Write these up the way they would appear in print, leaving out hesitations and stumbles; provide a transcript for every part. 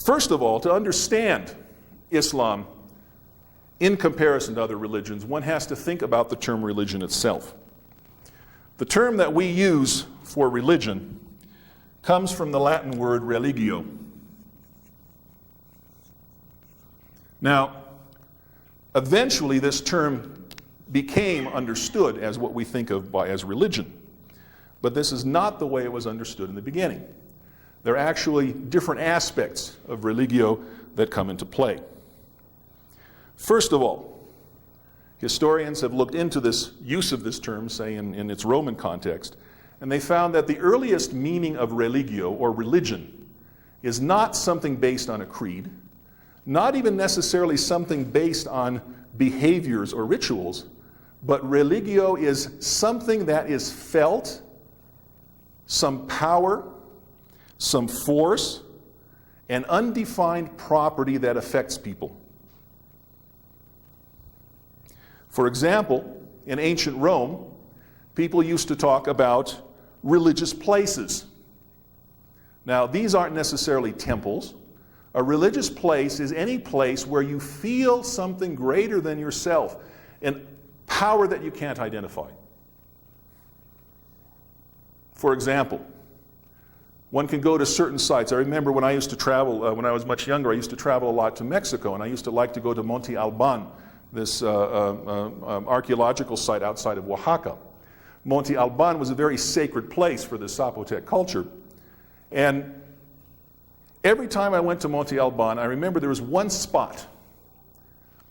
First of all, to understand Islam in comparison to other religions, one has to think about the term religion itself. The term that we use for religion comes from the Latin word religio. Now, eventually this term became understood as what we think of as religion. But this is not the way it was understood in the beginning. There are actually different aspects of religio that come into play. First of all, historians have looked into this use of this term, say in its Roman context, and they found that the earliest meaning of religio, or religion, is not something based on a creed, not even necessarily something based on behaviors or rituals, but religio is something that is felt, some power, some force, an undefined property that affects people. For example, in ancient Rome, people used to talk about religious places. Now, these aren't necessarily temples. A religious place is any place where you feel something greater than yourself, an power that you can't identify. For example, one can go to certain sites. I remember when I used to travel, when I was much younger, I used to travel a lot to Mexico, and I used to like to go to Monte Alban, this archaeological site outside of Oaxaca. Monte Alban was a very sacred place for the Zapotec culture. And every time I went to Monte Alban, I remember there was one spot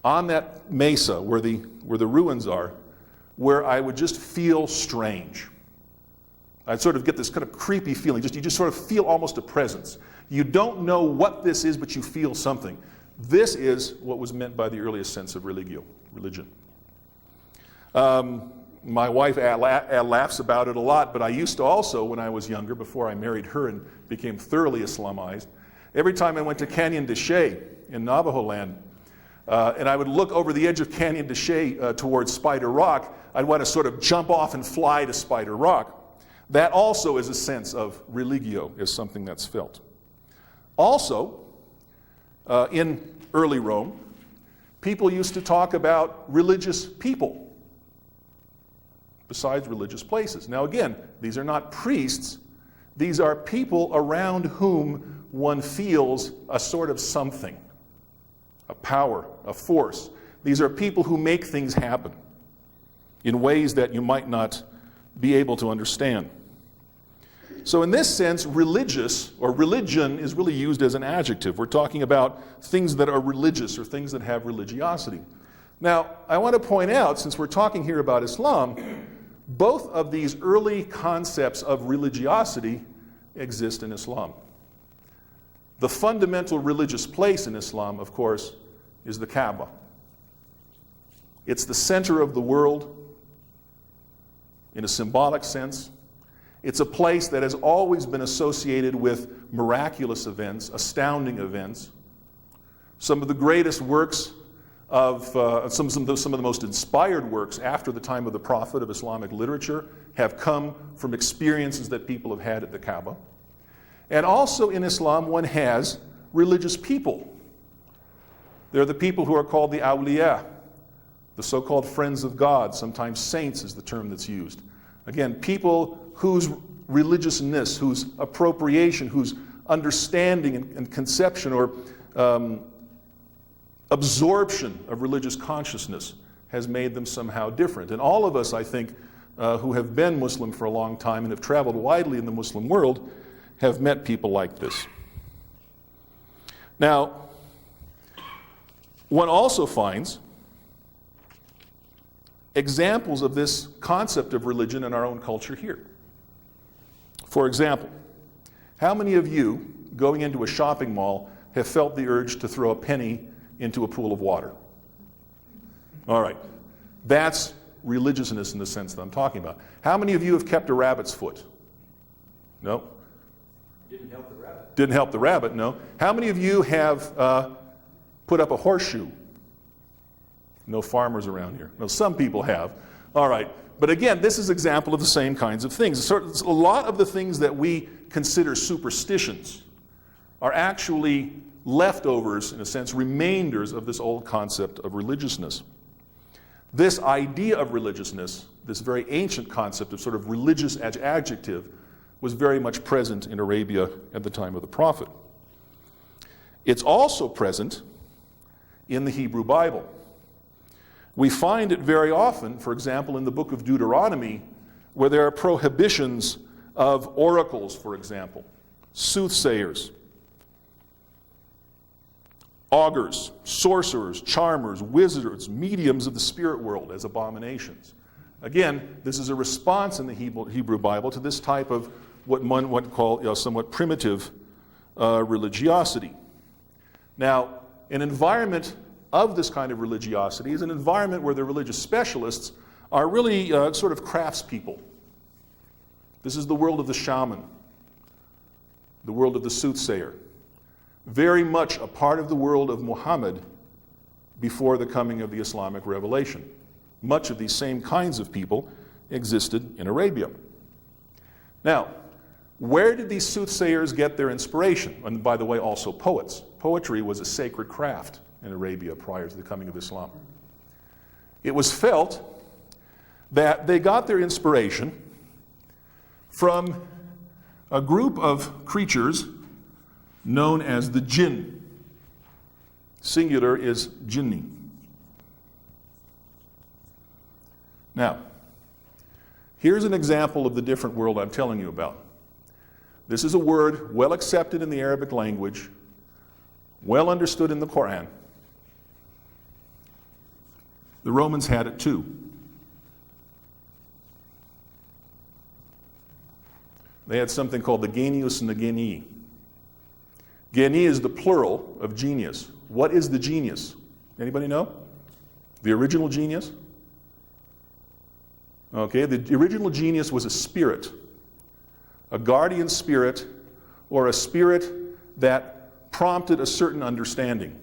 on that mesa where the ruins are, where I would just feel strange. I'd sort of get this kind of creepy feeling. You just sort of feel almost a presence. You don't know what this is, but you feel something. This is what was meant by the earliest sense of religion. My wife laughs about it a lot, but I used to also, when I was younger, before I married her and became thoroughly Islamized, every time I went to Canyon de Chelly in Navajo land, and I would look over the edge of Canyon de Chelly towards Spider Rock, I'd want to sort of jump off and fly to Spider Rock. That also is a sense of religio, is something that's felt. Also, in early Rome, people used to talk about religious people besides religious places. Now again, these are not priests. These are people around whom one feels a sort of something, a power, a force. These are people who make things happen in ways that you might not be able to understand. So in this sense, religious, or religion, is really used as an adjective. We're talking about things that are religious or things that have religiosity. Now, I want to point out, since we're talking here about Islam, both of these early concepts of religiosity exist in Islam. The fundamental religious place in Islam, of course, is the Kaaba. It's the center of the world in a symbolic sense. It's a place that has always been associated with miraculous events, astounding events. Some of the greatest works of, some of the most inspired works after the time of the Prophet of Islamic literature have come from experiences that people have had at the Kaaba. And also in Islam, one has religious people. They're the people who are called the awliya, the so-called friends of God. Sometimes saints is the term that's used. Again, people whose religiousness, whose appropriation, whose understanding and conception or absorption of religious consciousness has made them somehow different. And all of us, I think, who have been Muslim for a long time and have traveled widely in the Muslim world have met people like this. Now, one also finds examples of this concept of religion in our own culture here. For example, how many of you, going into a shopping mall, have felt the urge to throw a penny into a pool of water? All right. That's religiousness in the sense that I'm talking about. How many of you have kept a rabbit's foot? No? Didn't help the rabbit. Didn't help the rabbit, no. How many of you have put up a horseshoe? No farmers around here. No, some people have. All right. But again, this is an example of the same kinds of things. A lot of the things that we consider superstitions are actually leftovers, in a sense, remainders of this old concept of religiousness. This idea of religiousness, this very ancient concept of sort of religious adjective, was very much present in Arabia at the time of the prophet. It's also present in the Hebrew Bible. We find it very often, for example, in the book of Deuteronomy, where there are prohibitions of oracles, for example, soothsayers, augurs, sorcerers, charmers, wizards, mediums of the spirit world as abominations. Again, this is a response in the Hebrew Bible to this type of what one would call somewhat primitive religiosity. Now, an environment of this kind of religiosity is an environment where the religious specialists are really sort of craftspeople. This is the world of the shaman, the world of the soothsayer, very much a part of the world of Muhammad before the coming of the Islamic revelation. Much of these same kinds of people existed in Arabia. Now, where did these soothsayers get their inspiration? And by the way, also poets. Poetry was a sacred craft in Arabia prior to the coming of Islam. It was felt that they got their inspiration from a group of creatures known as the jinn. Singular is jinni. Now, here's an example of the different world I'm telling you about. This is a word well accepted in the Arabic language, well understood in the Quran. The Romans had it too. They had something called the genius and the genii. Geni is the plural of genius. What is the genius? Anybody know? The original genius? Okay, the original genius was a spirit, a guardian spirit, or a spirit that prompted a certain understanding.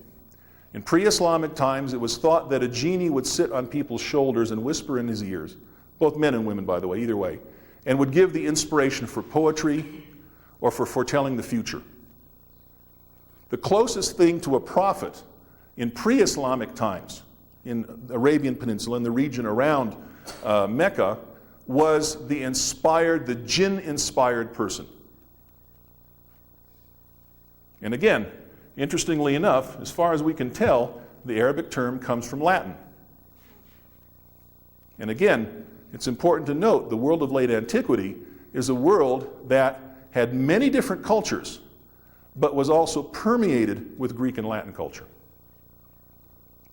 In pre-Islamic times, it was thought that a genie would sit on people's shoulders and whisper in his ears, both men and women, by the way, either way, and would give the inspiration for poetry or for foretelling the future. The closest thing to a prophet in pre-Islamic times, in the Arabian Peninsula, in the region around Mecca, was the jinn-inspired person. And again, interestingly enough, as far as we can tell, the Arabic term comes from Latin. And again, it's important to note the world of late antiquity is a world that had many different cultures, but was also permeated with Greek and Latin culture.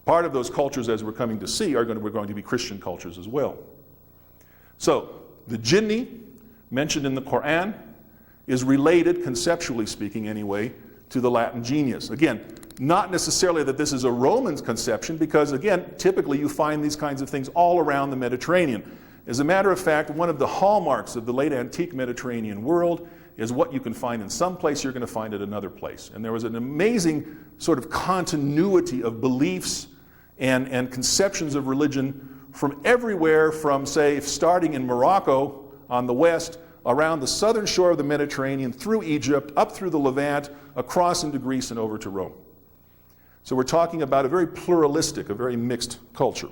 Part of those cultures, as we're coming to see, we're going to be Christian cultures as well. So, the jinni, mentioned in the Quran, is related, conceptually speaking anyway, to the Latin genius. Again, not necessarily that this is a Roman conception, because again, typically you find these kinds of things all around the Mediterranean. As a matter of fact, one of the hallmarks of the late antique Mediterranean world is what you can find in some place, you're going to find at another place. And there was an amazing sort of continuity of beliefs and conceptions of religion from everywhere, from, say, starting in Morocco on the west, around the southern shore of the Mediterranean, through Egypt, up through the Levant, across into Greece and over to Rome. So we're talking about a very pluralistic, a very mixed culture.